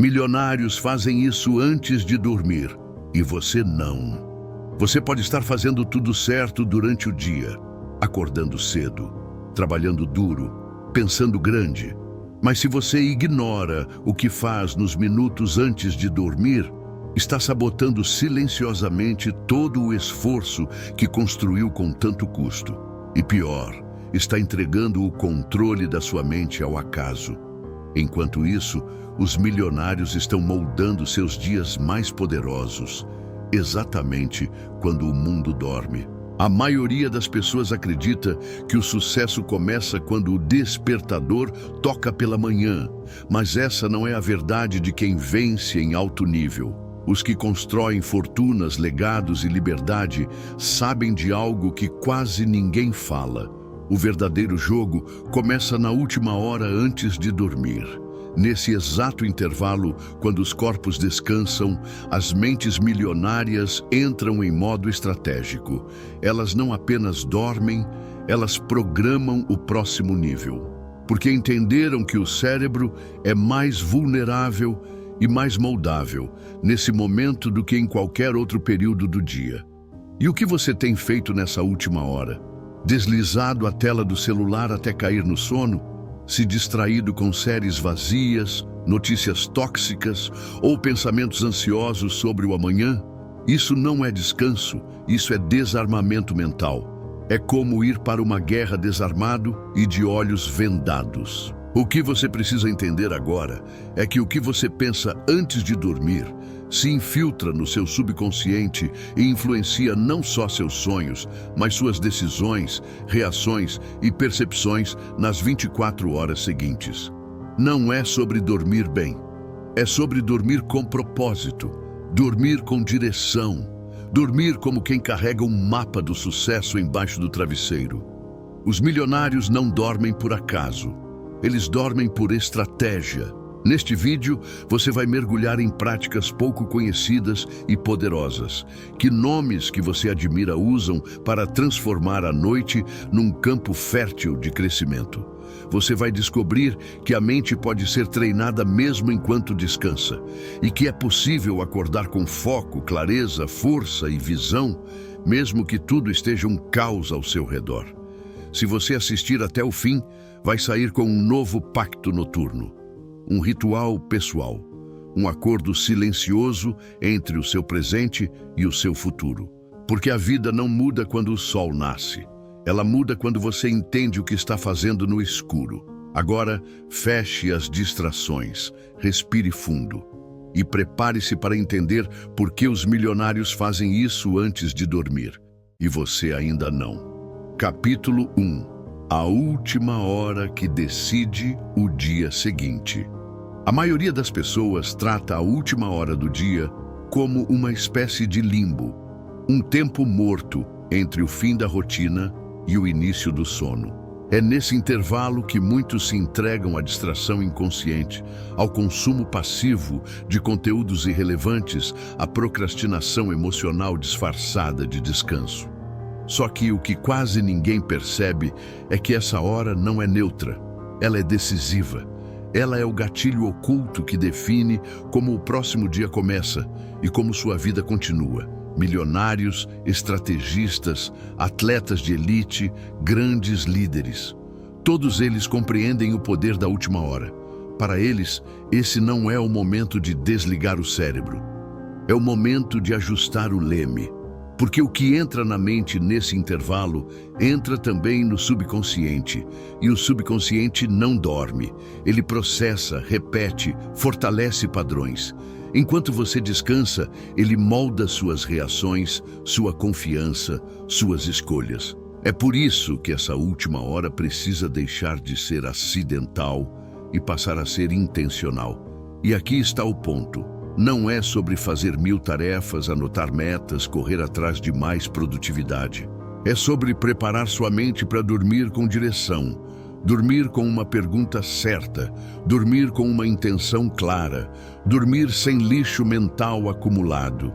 Milionários fazem isso antes de dormir, e você não. Você pode estar fazendo tudo certo durante o dia, acordando cedo, trabalhando duro, pensando grande. Mas se você ignora o que faz nos minutos antes de dormir, está sabotando silenciosamente todo o esforço que construiu com tanto custo. E pior, está entregando o controle da sua mente ao acaso. Enquanto isso, os milionários estão moldando seus dias mais poderosos, exatamente quando o mundo dorme. A maioria das pessoas acredita que o sucesso começa quando o despertador toca pela manhã, mas essa não é a verdade de quem vence em alto nível. Os que constroem fortunas, legados e liberdade sabem de algo que quase ninguém fala. O verdadeiro jogo começa na última hora antes de dormir. Nesse exato intervalo, quando os corpos descansam, as mentes milionárias entram em modo estratégico. Elas não apenas dormem, elas programam o próximo nível. Porque entenderam que o cérebro é mais vulnerável e mais moldável nesse momento do que em qualquer outro período do dia. E o que você tem feito nessa última hora? Deslizado a tela do celular até cair no sono? Se distraído com séries vazias, notícias tóxicas ou pensamentos ansiosos sobre o amanhã? Isso não é descanso, isso é desarmamento mental. É como ir para uma guerra desarmado e de olhos vendados. O que você precisa entender agora é que o que você pensa antes de dormir se infiltra no seu subconsciente e influencia não só seus sonhos, mas suas decisões, reações e percepções nas 24 horas seguintes. Não é sobre dormir bem, é sobre dormir com propósito, dormir com direção, dormir como quem carrega um mapa do sucesso embaixo do travesseiro. Os milionários não dormem por acaso, eles dormem por estratégia. Neste vídeo, você vai mergulhar em práticas pouco conhecidas e poderosas. Que nomes que você admira usam para transformar a noite num campo fértil de crescimento. Você vai descobrir que a mente pode ser treinada mesmo enquanto descansa, e que é possível acordar com foco, clareza, força e visão, mesmo que tudo esteja um caos ao seu redor. Se você assistir até o fim, vai sair com um novo pacto noturno. Um ritual pessoal, um acordo silencioso entre o seu presente e o seu futuro. Porque a vida não muda quando o sol nasce. Ela muda quando você entende o que está fazendo no escuro. Agora, feche as distrações, respire fundo e prepare-se para entender por que os milionários fazem isso antes de dormir. E você ainda não. Capítulo 1. A última hora que decide o dia seguinte. A maioria das pessoas trata a última hora do dia como uma espécie de limbo, um tempo morto entre o fim da rotina e o início do sono. É nesse intervalo que muitos se entregam à distração inconsciente, ao consumo passivo de conteúdos irrelevantes, à procrastinação emocional disfarçada de descanso. Só que o que quase ninguém percebe é que essa hora não é neutra, ela é decisiva. Ela é o gatilho oculto que define como o próximo dia começa e como sua vida continua. Milionários, estrategistas, atletas de elite, grandes líderes. Todos eles compreendem o poder da última hora. Para eles, esse não é o momento de desligar o cérebro. É o momento de ajustar o leme. Porque o que entra na mente nesse intervalo entra também no subconsciente. E o subconsciente não dorme. Ele processa, repete, fortalece padrões. Enquanto você descansa, ele molda suas reações, sua confiança, suas escolhas. É por isso que essa última hora precisa deixar de ser acidental e passar a ser intencional. E aqui está o ponto. Não é sobre fazer 1000 tarefas, anotar metas, correr atrás de mais produtividade. É sobre preparar sua mente para dormir com direção, dormir com uma pergunta certa, dormir com uma intenção clara, dormir sem lixo mental acumulado.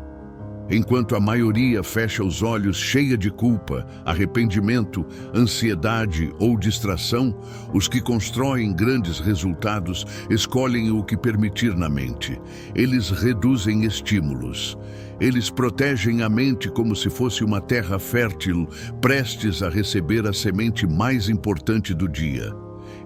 Enquanto a maioria fecha os olhos cheia de culpa, arrependimento, ansiedade ou distração, os que constroem grandes resultados escolhem o que permitir na mente. Eles reduzem estímulos. Eles protegem a mente como se fosse uma terra fértil, prestes a receber a semente mais importante do dia.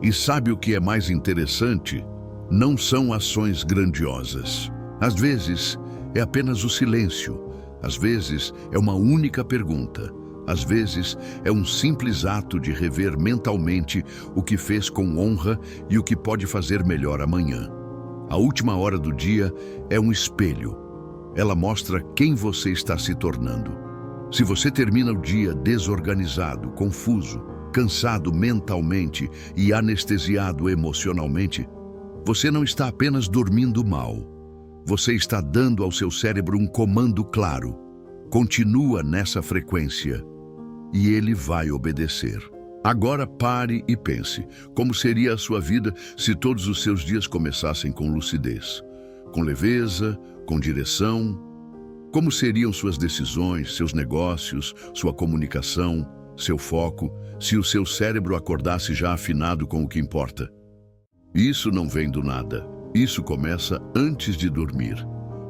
E sabe o que é mais interessante? Não são ações grandiosas. Às vezes, é apenas o silêncio. Às vezes, é uma única pergunta. Às vezes, é um simples ato de rever mentalmente o que fez com honra e o que pode fazer melhor amanhã. A última hora do dia é um espelho. Ela mostra quem você está se tornando. Se você termina o dia desorganizado, confuso, cansado mentalmente e anestesiado emocionalmente, você não está apenas dormindo mal. Você está dando ao seu cérebro um comando claro. Continua nessa frequência e ele vai obedecer. Agora pare e pense, como seria a sua vida se todos os seus dias começassem com lucidez, com leveza, com direção? Como seriam suas decisões, seus negócios, sua comunicação, seu foco, se o seu cérebro acordasse já afinado com o que importa? Isso não vem do nada. Isso começa antes de dormir.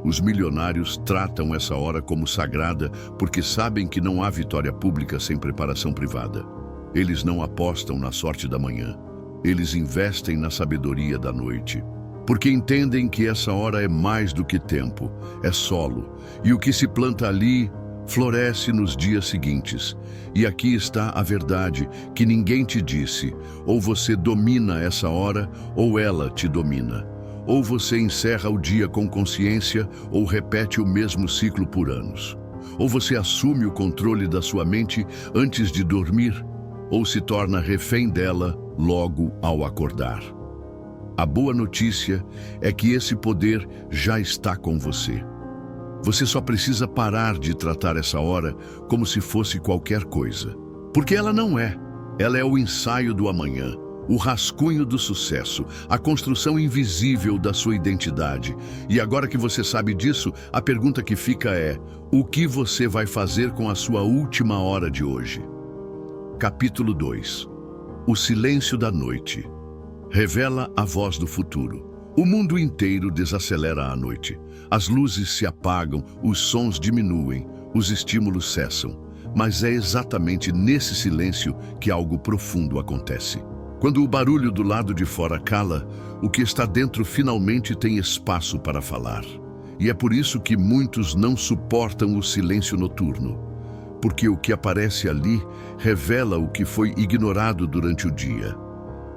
Os milionários tratam essa hora como sagrada porque sabem que não há vitória pública sem preparação privada. Eles não apostam na sorte da manhã. Eles investem na sabedoria da noite. Porque entendem que essa hora é mais do que tempo, é solo. E o que se planta ali floresce nos dias seguintes. E aqui está a verdade que ninguém te disse. Ou você domina essa hora, ou ela te domina. Ou você encerra o dia com consciência, ou repete o mesmo ciclo por anos. Ou você assume o controle da sua mente antes de dormir, ou se torna refém dela logo ao acordar. A boa notícia é que esse poder já está com você. Você só precisa parar de tratar essa hora como se fosse qualquer coisa. Porque ela não é. Ela é o ensaio do amanhã, o rascunho do sucesso, a construção invisível da sua identidade. E agora que você sabe disso, a pergunta que fica é: o que você vai fazer com a sua última hora de hoje? Capítulo 2. O silêncio da noite. Revela a voz do futuro. O mundo inteiro desacelera à noite. As luzes se apagam, os sons diminuem, os estímulos cessam. Mas é exatamente nesse silêncio que algo profundo acontece. Quando o barulho do lado de fora cala, o que está dentro finalmente tem espaço para falar. E é por isso que muitos não suportam o silêncio noturno. Porque o que aparece ali revela o que foi ignorado durante o dia.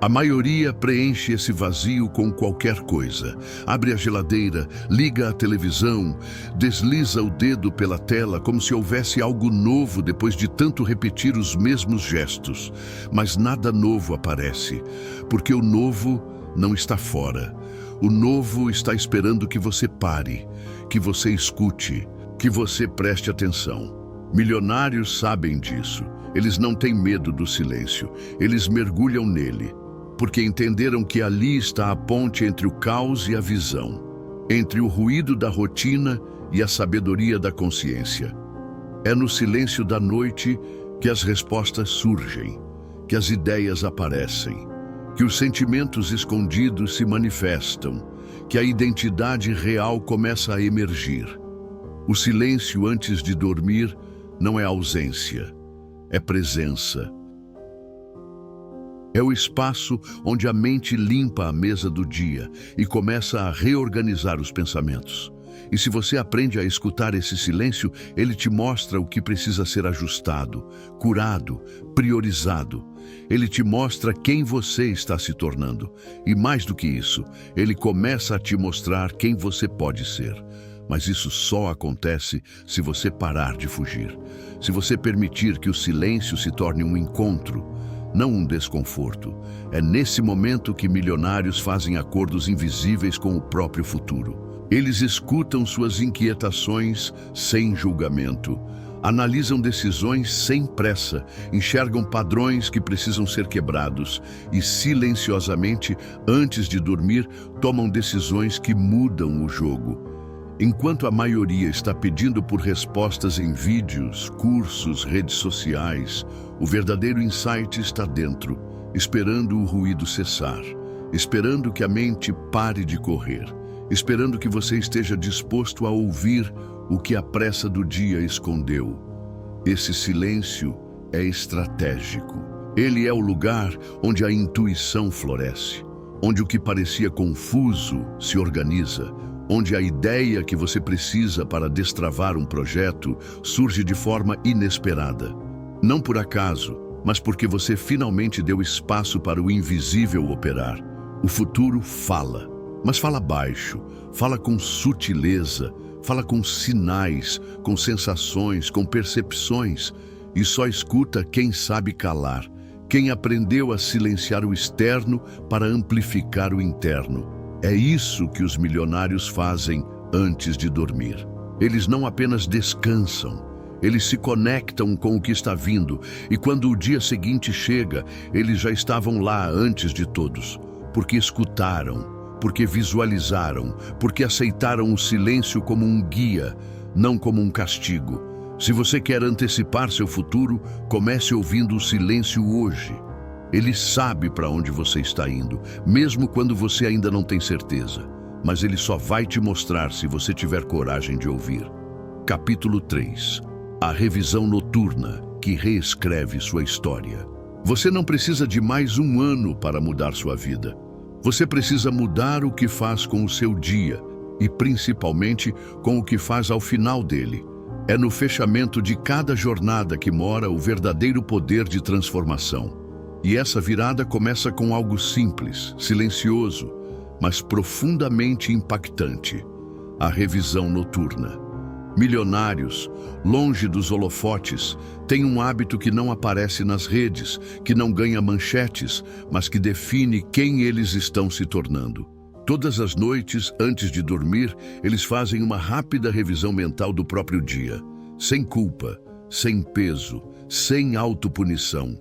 A maioria preenche esse vazio com qualquer coisa. Abre a geladeira, liga a televisão, desliza o dedo pela tela como se houvesse algo novo depois de tanto repetir os mesmos gestos. Mas nada novo aparece, porque o novo não está fora. O novo está esperando que você pare, que você escute, que você preste atenção. Milionários sabem disso. Eles não têm medo do silêncio. Eles mergulham nele. Porque entenderam que ali está a ponte entre o caos e a visão, entre o ruído da rotina e a sabedoria da consciência. É no silêncio da noite que as respostas surgem, que as ideias aparecem, que os sentimentos escondidos se manifestam, que a identidade real começa a emergir. O silêncio antes de dormir não é ausência, é presença. É o espaço onde a mente limpa a mesa do dia e começa a reorganizar os pensamentos. E se você aprende a escutar esse silêncio, ele te mostra o que precisa ser ajustado, curado, priorizado. Ele te mostra quem você está se tornando. E mais do que isso, ele começa a te mostrar quem você pode ser. Mas isso só acontece se você parar de fugir. Se você permitir que o silêncio se torne um encontro, não um desconforto. É nesse momento que milionários fazem acordos invisíveis com o próprio futuro. Eles escutam suas inquietações sem julgamento, analisam decisões sem pressa, enxergam padrões que precisam ser quebrados e, silenciosamente, antes de dormir, tomam decisões que mudam o jogo. Enquanto a maioria está pedindo por respostas em vídeos, cursos, redes sociais, o verdadeiro insight está dentro, esperando o ruído cessar, esperando que a mente pare de correr, esperando que você esteja disposto a ouvir o que a pressa do dia escondeu. Esse silêncio é estratégico. Ele é o lugar onde a intuição floresce, onde o que parecia confuso se organiza, onde a ideia que você precisa para destravar um projeto surge de forma inesperada. Não por acaso, mas porque você finalmente deu espaço para o invisível operar. O futuro fala, mas fala baixo, fala com sutileza, fala com sinais, com sensações, com percepções, e só escuta quem sabe calar, quem aprendeu a silenciar o externo para amplificar o interno. É isso que os milionários fazem antes de dormir. Eles não apenas descansam, eles se conectam com o que está vindo, e quando o dia seguinte chega, eles já estavam lá antes de todos, porque escutaram, porque visualizaram, porque aceitaram o silêncio como um guia, não como um castigo. Se você quer antecipar seu futuro, comece ouvindo o silêncio hoje. Ele sabe para onde você está indo, mesmo quando você ainda não tem certeza. Mas ele só vai te mostrar se você tiver coragem de ouvir. Capítulo 3. A revisão noturna que reescreve sua história. Você não precisa de mais um ano para mudar sua vida. Você precisa mudar o que faz com o seu dia e, principalmente, com o que faz ao final dele. É no fechamento de cada jornada que mora o verdadeiro poder de transformação. E essa virada começa com algo simples, silencioso, mas profundamente impactante: a revisão noturna. Milionários, longe dos holofotes, têm um hábito que não aparece nas redes, que não ganha manchetes, mas que define quem eles estão se tornando. Todas as noites, antes de dormir, eles fazem uma rápida revisão mental do próprio dia, sem culpa, sem peso, sem autopunição.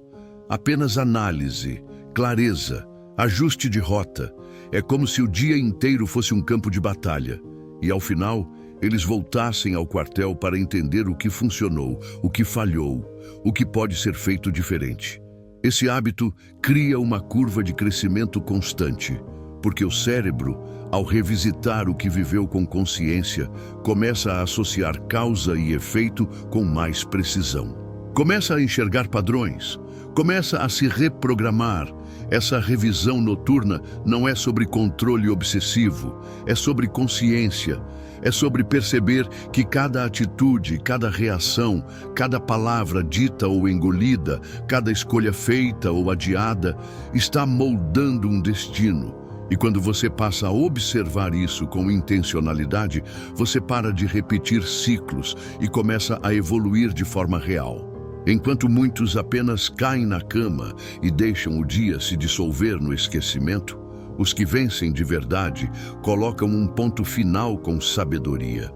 Apenas análise, clareza, ajuste de rota. É como se o dia inteiro fosse um campo de batalha. E ao final, eles voltassem ao quartel para entender o que funcionou, o que falhou, o que pode ser feito diferente. Esse hábito cria uma curva de crescimento constante, porque o cérebro, ao revisitar o que viveu com consciência, começa a associar causa e efeito com mais precisão. Começa a enxergar padrões, começa a se reprogramar. Essa revisão noturna não é sobre controle obsessivo, é sobre consciência, é sobre perceber que cada atitude, cada reação, cada palavra dita ou engolida, cada escolha feita ou adiada, está moldando um destino. E quando você passa a observar isso com intencionalidade, você para de repetir ciclos e começa a evoluir de forma real. Enquanto muitos apenas caem na cama e deixam o dia se dissolver no esquecimento, os que vencem de verdade colocam um ponto final com sabedoria.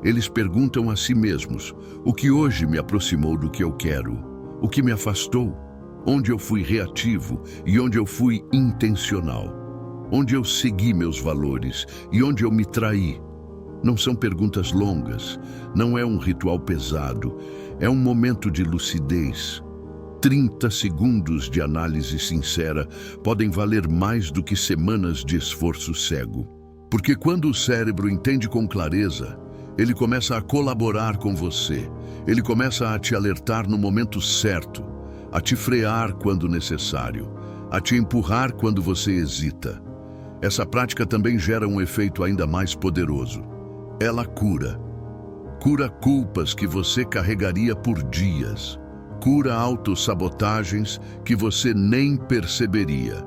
Eles perguntam a si mesmos: o que hoje me aproximou do que eu quero? O que me afastou? Onde eu fui reativo e onde eu fui intencional? Onde eu segui meus valores e onde eu me traí? Não são perguntas longas, não é um ritual pesado, é um momento de lucidez. 30 segundos de análise sincera podem valer mais do que semanas de esforço cego. Porque quando o cérebro entende com clareza, ele começa a colaborar com você, ele começa a te alertar no momento certo, a te frear quando necessário, a te empurrar quando você hesita. Essa prática também gera um efeito ainda mais poderoso. Ela cura. Cura culpas que você carregaria por dias. Cura autossabotagens que você nem perceberia.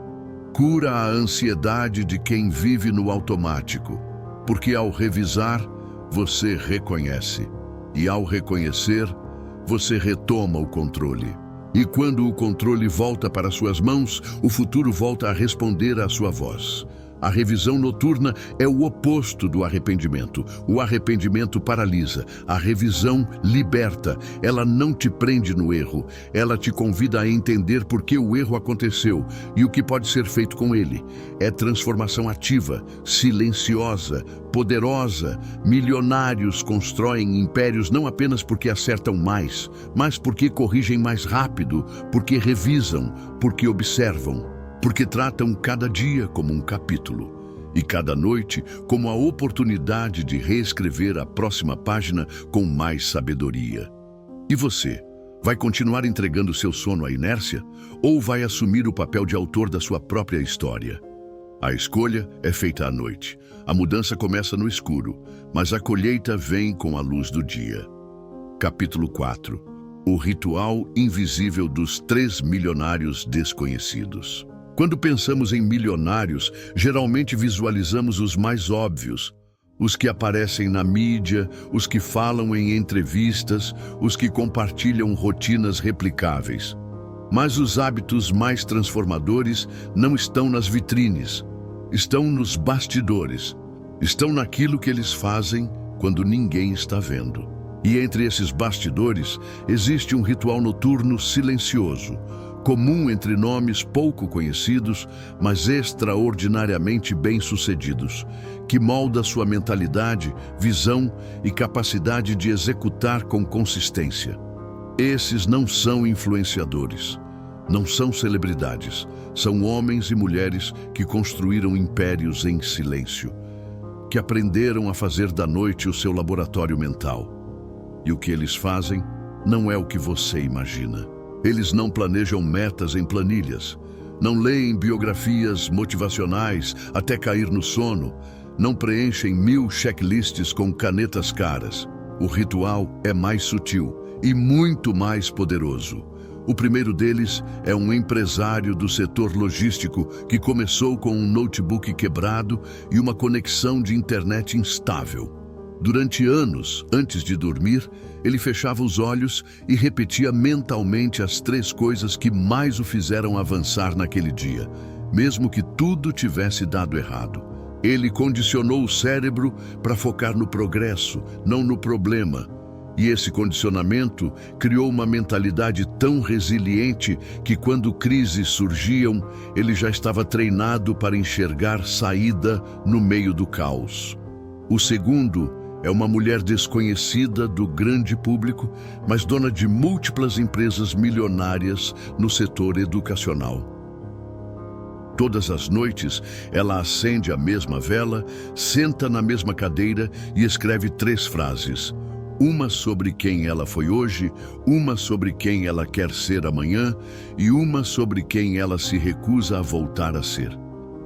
Cura a ansiedade de quem vive no automático. Porque ao revisar, você reconhece. E ao reconhecer, você retoma o controle. E quando o controle volta para suas mãos, o futuro volta a responder à sua voz. A revisão noturna é o oposto do arrependimento. O arrependimento paralisa. A revisão liberta. Ela não te prende no erro. Ela te convida a entender por que o erro aconteceu e o que pode ser feito com ele. É transformação ativa, silenciosa, poderosa. Milionários constroem impérios não apenas porque acertam mais, mas porque corrigem mais rápido, porque revisam, porque observam. Porque tratam cada dia como um capítulo e cada noite como a oportunidade de reescrever a próxima página com mais sabedoria. E você, vai continuar entregando seu sono à inércia ou vai assumir o papel de autor da sua própria história? A escolha é feita à noite. A mudança começa no escuro, mas a colheita vem com a luz do dia. Capítulo 4. O ritual invisível dos 3 milionários desconhecidos. Quando pensamos em milionários, geralmente visualizamos os mais óbvios, os que aparecem na mídia, os que falam em entrevistas, os que compartilham rotinas replicáveis. Mas os hábitos mais transformadores não estão nas vitrines, estão nos bastidores, estão naquilo que eles fazem quando ninguém está vendo. E entre esses bastidores existe um ritual noturno silencioso, comum entre nomes pouco conhecidos, mas extraordinariamente bem-sucedidos, que molda sua mentalidade, visão e capacidade de executar com consistência. Esses não são influenciadores, não são celebridades, são homens e mulheres que construíram impérios em silêncio, que aprenderam a fazer da noite o seu laboratório mental. E o que eles fazem não é o que você imagina. Eles não planejam metas em planilhas, não leem biografias motivacionais até cair no sono, não preenchem 1000 checklists com canetas caras. O ritual é mais sutil e muito mais poderoso. O primeiro deles é um empresário do setor logístico que começou com um notebook quebrado e uma conexão de internet instável. Durante anos, antes de dormir, ele fechava os olhos e repetia mentalmente as 3 coisas que mais o fizeram avançar naquele dia, mesmo que tudo tivesse dado errado. Ele condicionou o cérebro para focar no progresso, não no problema. E esse condicionamento criou uma mentalidade tão resiliente que quando crises surgiam, ele já estava treinado para enxergar saída no meio do caos. O segundo é uma mulher desconhecida do grande público, mas dona de múltiplas empresas milionárias no setor educacional. Todas as noites, ela acende a mesma vela, senta na mesma cadeira e escreve 3 frases. Uma sobre quem ela foi hoje, uma sobre quem ela quer ser amanhã e uma sobre quem ela se recusa a voltar a ser.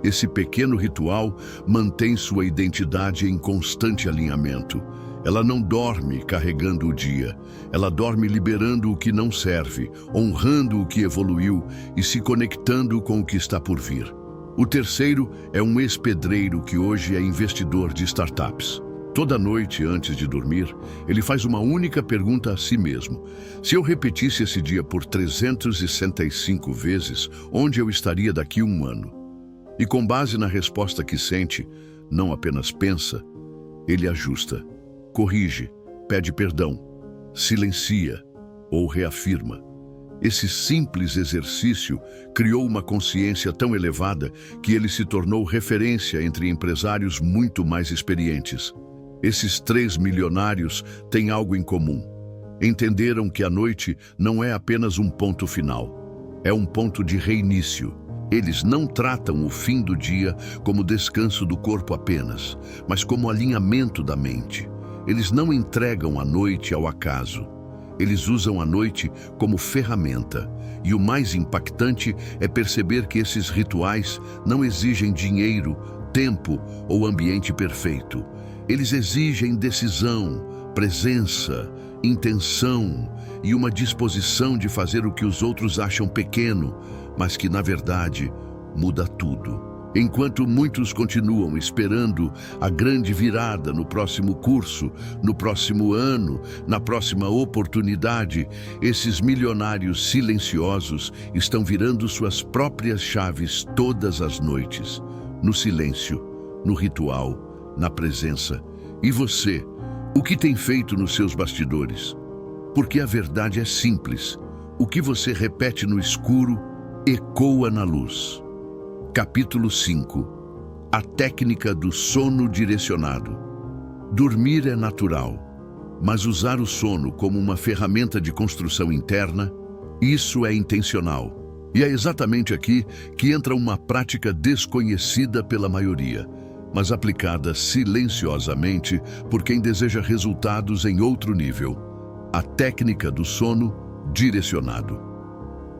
Esse pequeno ritual mantém sua identidade em constante alinhamento. Ela não dorme carregando o dia. Ela dorme liberando o que não serve, honrando o que evoluiu e se conectando com o que está por vir. O terceiro é um ex-pedreiro que hoje é investidor de startups. Toda noite, antes de dormir, ele faz uma única pergunta a si mesmo. Se eu repetisse esse dia por 365 vezes, onde eu estaria daqui a 1 ano? E com base na resposta que sente, não apenas pensa, ele ajusta, corrige, pede perdão, silencia ou reafirma. Esse simples exercício criou uma consciência tão elevada que ele se tornou referência entre empresários muito mais experientes. Esses 3 milionários têm algo em comum. Entenderam que a noite não é apenas um ponto final, é um ponto de reinício. Eles não tratam o fim do dia como descanso do corpo apenas, mas como alinhamento da mente. Eles não entregam a noite ao acaso. Eles usam a noite como ferramenta. E o mais impactante é perceber que esses rituais não exigem dinheiro, tempo ou ambiente perfeito. Eles exigem decisão, presença, intenção e uma disposição de fazer o que os outros acham pequeno, mas que, na verdade, muda tudo. Enquanto muitos continuam esperando a grande virada no próximo curso, no próximo ano, na próxima oportunidade, esses milionários silenciosos estão virando suas próprias chaves todas as noites. no silêncio, no ritual, na presença. E você, o que tem feito nos seus bastidores? Porque a verdade é simples. O que você repete no escuro ecoa na luz. Capítulo 5. A técnica do sono direcionado. Dormir é natural, mas usar o sono como uma ferramenta de construção interna, isso é intencional. E é exatamente aqui que entra uma prática desconhecida pela maioria, mas aplicada silenciosamente por quem deseja resultados em outro nível. A técnica do sono direcionado.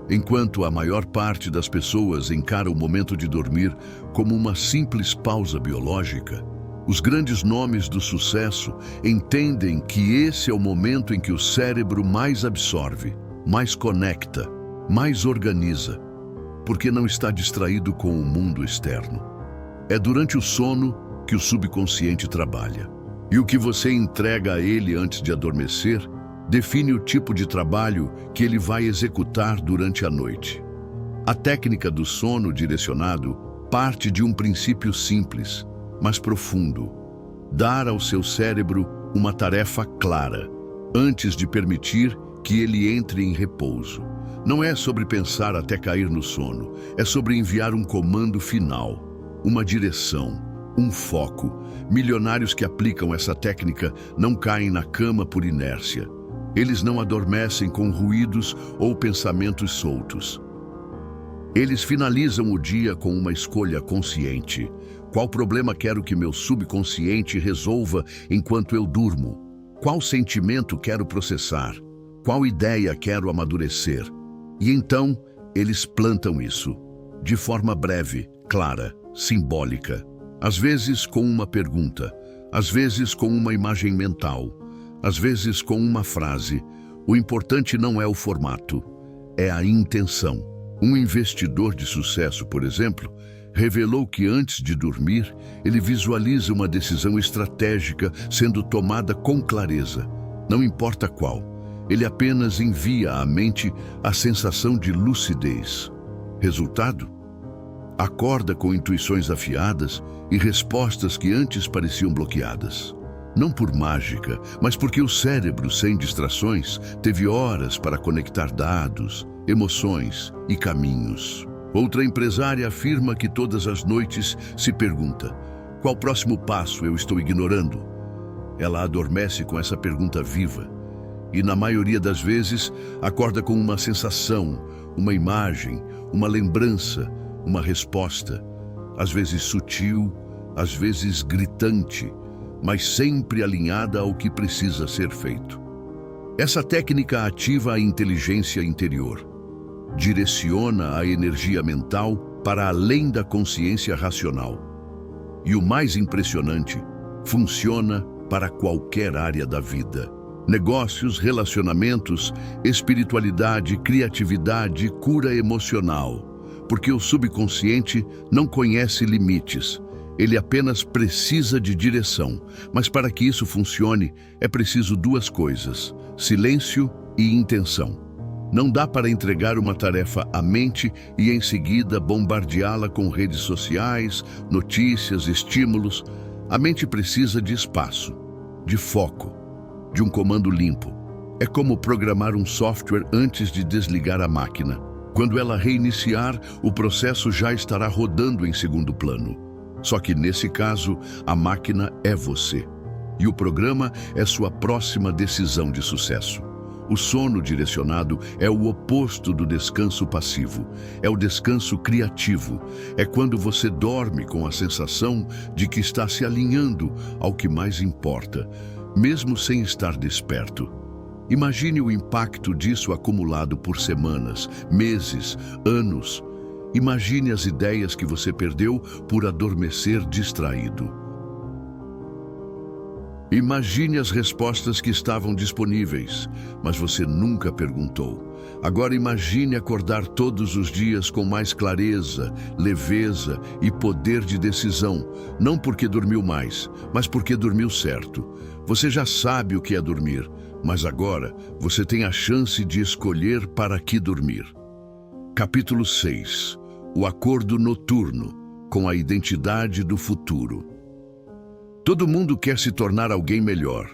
Enquanto a maior parte das pessoas encara o momento de dormir como uma simples pausa biológica, os grandes nomes do sucesso entendem que esse é o momento em que o cérebro mais absorve, mais conecta, mais organiza, porque não está distraído com o mundo externo. É durante o sono que o subconsciente trabalha. E o que você entrega a ele antes de adormecer define o tipo de trabalho que ele vai executar durante a noite. A técnica do sono direcionado parte de um princípio simples, mas profundo: dar ao seu cérebro uma tarefa clara, antes de permitir que ele entre em repouso. Não é sobre pensar até cair no sono, é sobre enviar um comando final, uma direção, um foco. Milionários que aplicam essa técnica não caem na cama por inércia. Eles não adormecem com ruídos ou pensamentos soltos. Eles finalizam o dia com uma escolha consciente. Qual problema quero que meu subconsciente resolva enquanto eu durmo? Qual sentimento quero processar? Qual ideia quero amadurecer? E então, eles plantam isso, de forma breve, clara, simbólica. Às vezes com uma pergunta, às vezes com uma imagem mental, às vezes com uma frase. O importante não é o formato, é a intenção. Um investidor de sucesso, por exemplo, revelou que antes de dormir, ele visualiza uma decisão estratégica sendo tomada com clareza. Não importa qual, ele apenas envia à mente a sensação de lucidez. Resultado? Acorda com intuições afiadas e respostas que antes pareciam bloqueadas. Não por mágica, mas porque o cérebro, sem distrações, teve horas para conectar dados, emoções e caminhos. Outra empresária afirma que todas as noites se pergunta: qual próximo passo eu estou ignorando? Ela adormece com essa pergunta viva e, na maioria das vezes, acorda com uma sensação, uma imagem, uma lembrança, uma resposta, às vezes sutil, às vezes gritante, mas sempre alinhada ao que precisa ser feito. Essa técnica ativa a inteligência interior, direciona a energia mental para além da consciência racional. E o mais impressionante, funciona para qualquer área da vida. Negócios, relacionamentos, espiritualidade, criatividade, cura emocional. Porque o subconsciente não conhece limites. Ele apenas precisa de direção. Mas para que isso funcione, é preciso duas coisas: silêncio e intenção. Não dá para entregar uma tarefa à mente e em seguida bombardeá-la com redes sociais, notícias, estímulos. A mente precisa de espaço, de foco, de um comando limpo. É como programar um software antes de desligar a máquina. Quando ela reiniciar, o processo já estará rodando em segundo plano. Só que nesse caso, a máquina é você. E o programa é sua próxima decisão de sucesso. O sono direcionado é o oposto do descanso passivo. É o descanso criativo. É quando você dorme com a sensação de que está se alinhando ao que mais importa, mesmo sem estar desperto. Imagine o impacto disso acumulado por semanas, meses, anos. Imagine as ideias que você perdeu por adormecer distraído. Imagine as respostas que estavam disponíveis, mas você nunca perguntou. Agora imagine acordar todos os dias com mais clareza, leveza e poder de decisão, não porque dormiu mais, mas porque dormiu certo. Você já sabe o que é dormir, mas agora você tem a chance de escolher para que dormir. Capítulo 6. O acordo noturno. com a identidade do futuro. Todo mundo quer se tornar alguém melhor,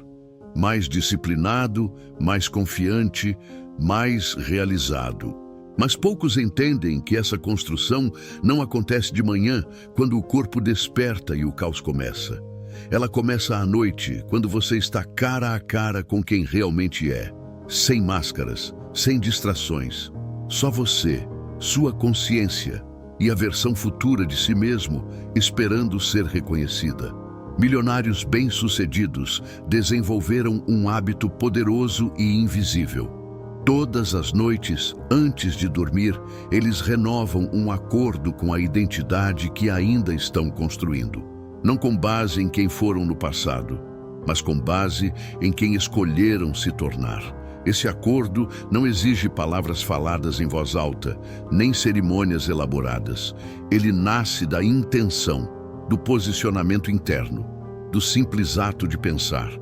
mais disciplinado, mais confiante, mais realizado. Mas poucos entendem que essa construção não acontece de manhã, quando o corpo desperta e o caos começa. Ela começa à noite, quando você está cara a cara com quem realmente é. Sem máscaras, sem distrações. Só você, sua consciência e a versão futura de si mesmo, esperando ser reconhecida. Milionários bem-sucedidos desenvolveram um hábito poderoso e invisível. Todas as noites, antes de dormir, eles renovam um acordo com a identidade que ainda estão construindo. Não com base em quem foram no passado, mas com base em quem escolheram se tornar. Esse acordo não exige palavras faladas em voz alta, nem cerimônias elaboradas. Ele nasce da intenção, do posicionamento interno, do simples ato de pensar.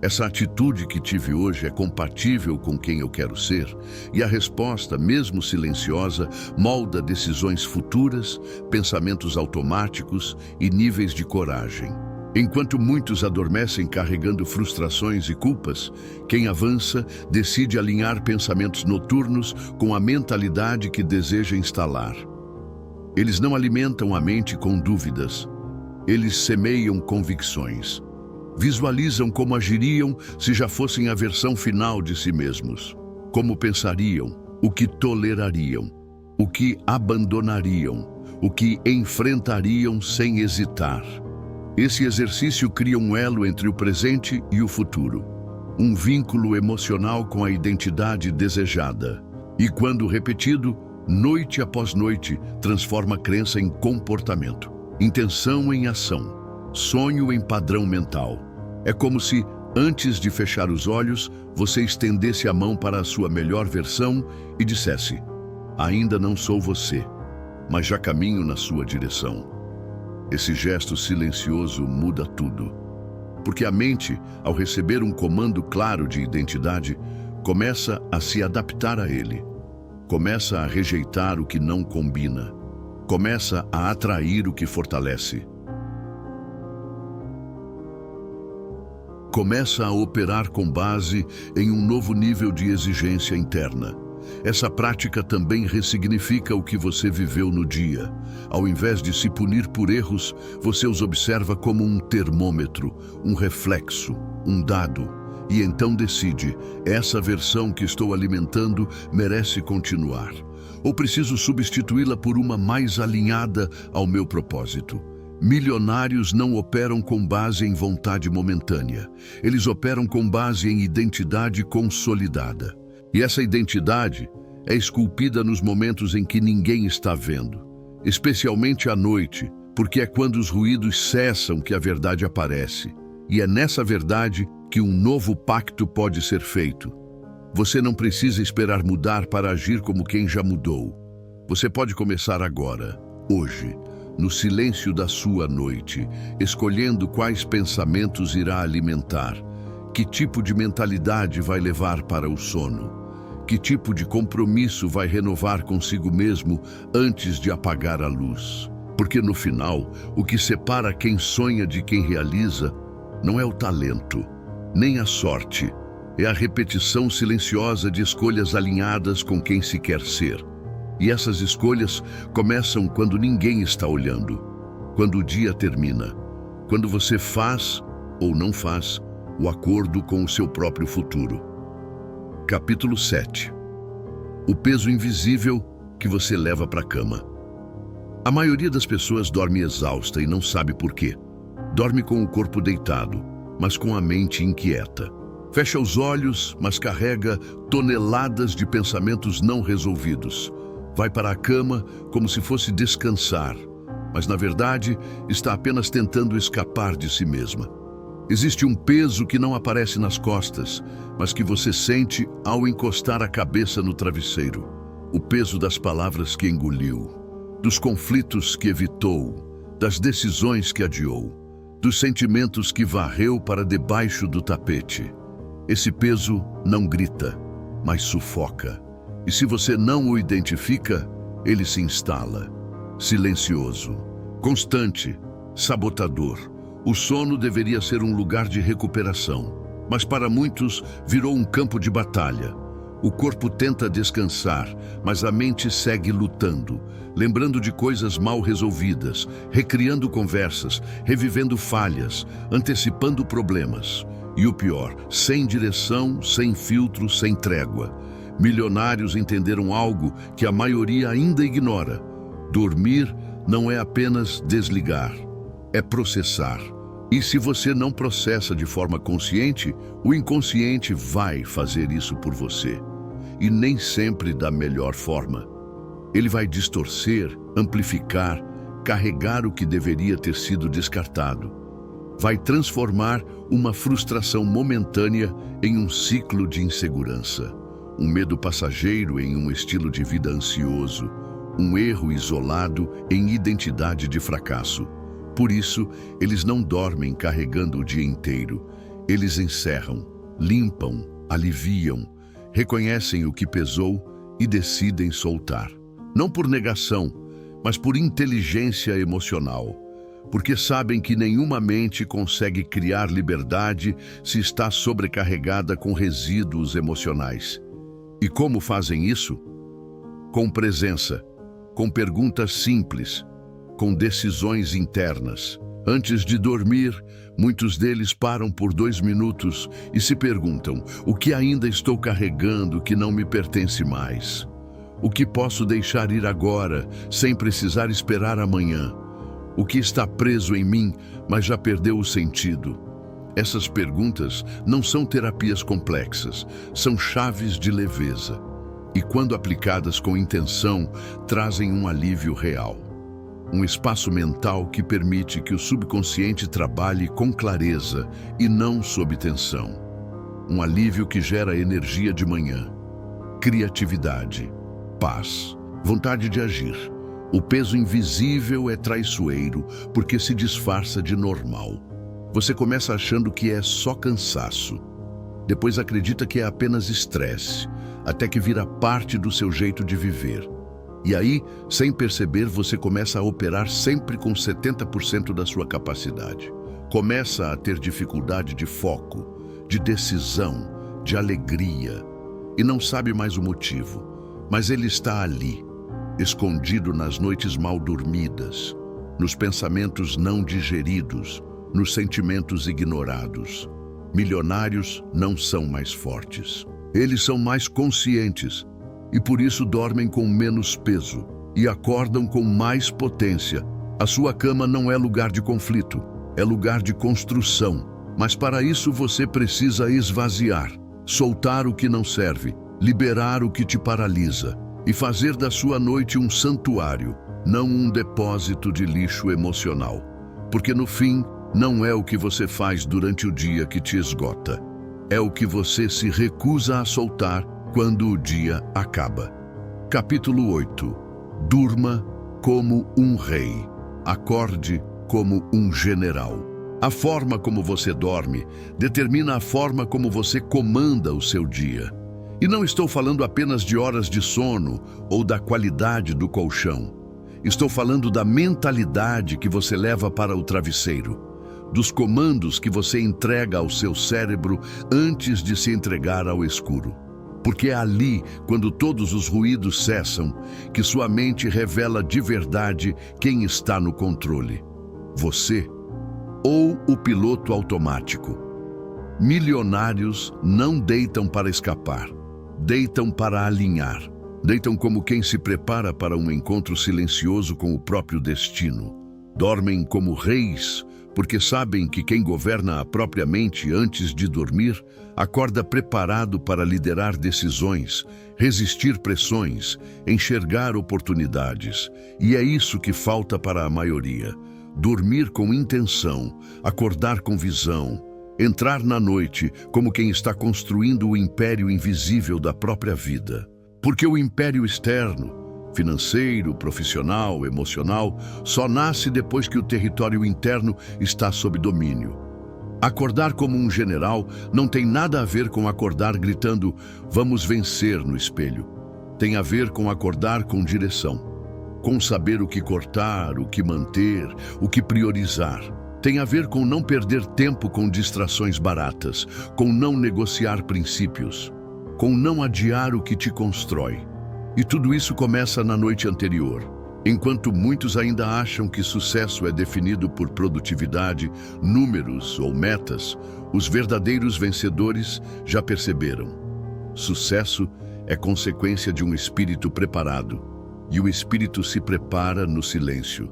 Essa atitude que tive hoje é compatível com quem eu quero ser, e a resposta, mesmo silenciosa, molda decisões futuras, pensamentos automáticos e níveis de coragem. Enquanto muitos adormecem carregando frustrações e culpas, quem avança decide alinhar pensamentos noturnos com a mentalidade que deseja instalar. Eles não alimentam a mente com dúvidas, eles semeiam convicções. Visualizam como agiriam se já fossem a versão final de si mesmos. Como pensariam, o que tolerariam, o que abandonariam, o que enfrentariam sem hesitar. Esse exercício cria um elo entre o presente e o futuro. Um vínculo emocional com a identidade desejada. E quando repetido, noite após noite, transforma a crença em comportamento, intenção em ação, sonho em padrão mental. É como se, antes de fechar os olhos, você estendesse a mão para a sua melhor versão e dissesse: ainda não sou você, mas já caminho na sua direção. Esse gesto silencioso muda tudo. Porque a mente, ao receber um comando claro de identidade, começa a se adaptar a ele. Começa a rejeitar o que não combina. Começa a atrair o que fortalece. Começa a operar com base em um novo nível de exigência interna. Essa prática também ressignifica o que você viveu no dia. Ao invés de se punir por erros, você os observa como um termômetro, um reflexo, um dado. E então decide: essa versão que estou alimentando merece continuar. Ou preciso substituí-la por uma mais alinhada ao meu propósito. Milionários não operam com base em vontade momentânea. Eles operam com base em identidade consolidada. E essa identidade é esculpida nos momentos em que ninguém está vendo, especialmente à noite, porque é quando os ruídos cessam que a verdade aparece. E é nessa verdade que um novo pacto pode ser feito. Você não precisa esperar mudar para agir como quem já mudou. Você pode começar agora, hoje, no silêncio da sua noite, escolhendo quais pensamentos irá alimentar, que tipo de mentalidade vai levar para o sono, que tipo de compromisso vai renovar consigo mesmo antes de apagar a luz. Porque no final, o que separa quem sonha de quem realiza não é o talento, nem a sorte, é a repetição silenciosa de escolhas alinhadas com quem se quer ser. E essas escolhas começam quando ninguém está olhando, quando o dia termina, quando você faz ou não faz o acordo com o seu próprio futuro. Capítulo 7. O peso invisível que você leva para a cama. A maioria das pessoas dorme exausta e não sabe por quê. Dorme com o corpo deitado, mas com a mente inquieta. Fecha os olhos, mas carrega toneladas de pensamentos não resolvidos. Vai para a cama como se fosse descansar, mas na verdade está apenas tentando escapar de si mesma. Existe um peso que não aparece nas costas, mas que você sente ao encostar a cabeça no travesseiro. O peso das palavras que engoliu, dos conflitos que evitou, das decisões que adiou, dos sentimentos que varreu para debaixo do tapete. Esse peso não grita, mas sufoca. E se você não o identifica, ele se instala, silencioso, constante, sabotador. O sono deveria ser um lugar de recuperação, mas para muitos virou um campo de batalha. O corpo tenta descansar, mas a mente segue lutando, lembrando de coisas mal resolvidas, recriando conversas, revivendo falhas, antecipando problemas. E o pior, sem direção, sem filtro, sem trégua. Milionários entenderam algo que a maioria ainda ignora. Dormir não é apenas desligar, é processar. E se você não processa de forma consciente, o inconsciente vai fazer isso por você. E nem sempre da melhor forma. Ele vai distorcer, amplificar, carregar o que deveria ter sido descartado. Vai transformar uma frustração momentânea em um ciclo de insegurança. Um medo passageiro em um estilo de vida ansioso. Um erro isolado em identidade de fracasso. Por isso, eles não dormem carregando o dia inteiro. Eles encerram, limpam, aliviam, reconhecem o que pesou e decidem soltar. Não por negação, mas por inteligência emocional. Porque sabem que nenhuma mente consegue criar liberdade se está sobrecarregada com resíduos emocionais. E como fazem isso? Com presença, com perguntas simples, com decisões internas. Antes de dormir, muitos deles param por 2 minutos e se perguntam: o que ainda estou carregando que não me pertence mais? O que posso deixar ir agora, sem precisar esperar amanhã? O que está preso em mim, mas já perdeu o sentido? Essas perguntas não são terapias complexas, são chaves de leveza. E quando aplicadas com intenção, trazem um alívio real. Um espaço mental que permite que o subconsciente trabalhe com clareza e não sob tensão. Um alívio que gera energia de manhã, criatividade, paz, vontade de agir. O peso invisível é traiçoeiro porque se disfarça de normal. Você começa achando que é só cansaço. Depois acredita que é apenas estresse, até que vira parte do seu jeito de viver. E aí, sem perceber, você começa a operar sempre com 70% da sua capacidade. Começa a ter dificuldade de foco, de decisão, de alegria. E não sabe mais o motivo, mas ele está ali, escondido nas noites mal dormidas, nos pensamentos não digeridos, nos sentimentos ignorados. Milionários não são mais fortes. Eles são mais conscientes. E por isso dormem com menos peso e acordam com mais potência. A sua cama não é lugar de conflito, é lugar de construção. Mas para isso você precisa esvaziar, soltar o que não serve, liberar o que te paralisa e fazer da sua noite um santuário, não um depósito de lixo emocional. Porque no fim, não é o que você faz durante o dia que te esgota. É o que você se recusa a soltar quando o dia acaba. Capítulo 8. Durma como um rei. Acorde como um general. A forma como você dorme determina a forma como você comanda o seu dia. E não estou falando apenas de horas de sono ou da qualidade do colchão. Estou falando da mentalidade que você leva para o travesseiro, dos comandos que você entrega ao seu cérebro antes de se entregar ao escuro. Porque é ali, quando todos os ruídos cessam, que sua mente revela de verdade quem está no controle. Você ou o piloto automático. Milionários não deitam para escapar, deitam para alinhar. Deitam como quem se prepara para um encontro silencioso com o próprio destino. Dormem como reis, porque sabem que quem governa a própria mente antes de dormir acorda preparado para liderar decisões, resistir pressões, enxergar oportunidades. E é isso que falta para a maioria. Dormir com intenção, acordar com visão, entrar na noite como quem está construindo o império invisível da própria vida. Porque o império externo, financeiro, profissional, emocional, só nasce depois que o território interno está sob domínio. Acordar como um general não tem nada a ver com acordar gritando "vamos vencer" no espelho. Tem a ver com acordar com direção, com saber o que cortar, o que manter, o que priorizar. Tem a ver com não perder tempo com distrações baratas, com não negociar princípios, com não adiar o que te constrói. E tudo isso começa na noite anterior. Enquanto muitos ainda acham que sucesso é definido por produtividade, números ou metas, os verdadeiros vencedores já perceberam. Sucesso é consequência de um espírito preparado, e o espírito se prepara no silêncio,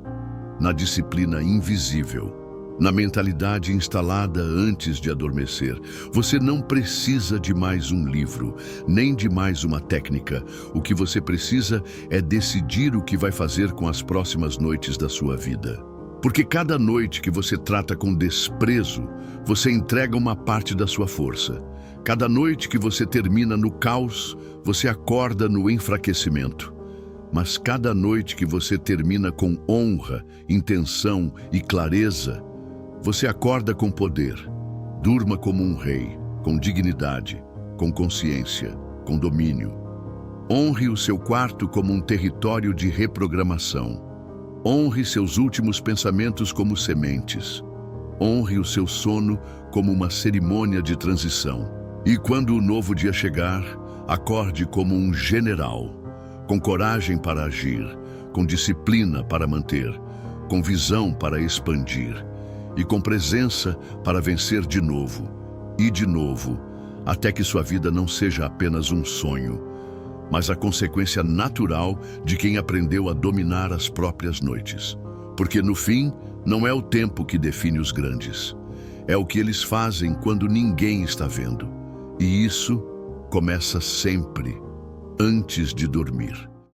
na disciplina invisível, na mentalidade instalada antes de adormecer. Você não precisa de mais um livro, nem de mais uma técnica. O que você precisa é decidir o que vai fazer com as próximas noites da sua vida. Porque cada noite que você trata com desprezo, você entrega uma parte da sua força. Cada noite que você termina no caos, você acorda no enfraquecimento. Mas cada noite que você termina com honra, intenção e clareza, você acorda com poder. Durma como um rei, com dignidade, com consciência, com domínio. Honre o seu quarto como um território de reprogramação. Honre seus últimos pensamentos como sementes. Honre o seu sono como uma cerimônia de transição. E quando o novo dia chegar, acorde como um general, com coragem para agir, com disciplina para manter, com visão para expandir e com presença para vencer de novo, e de novo, até que sua vida não seja apenas um sonho, mas a consequência natural de quem aprendeu a dominar as próprias noites. Porque no fim, não é o tempo que define os grandes, é o que eles fazem quando ninguém está vendo. E isso começa sempre antes de dormir.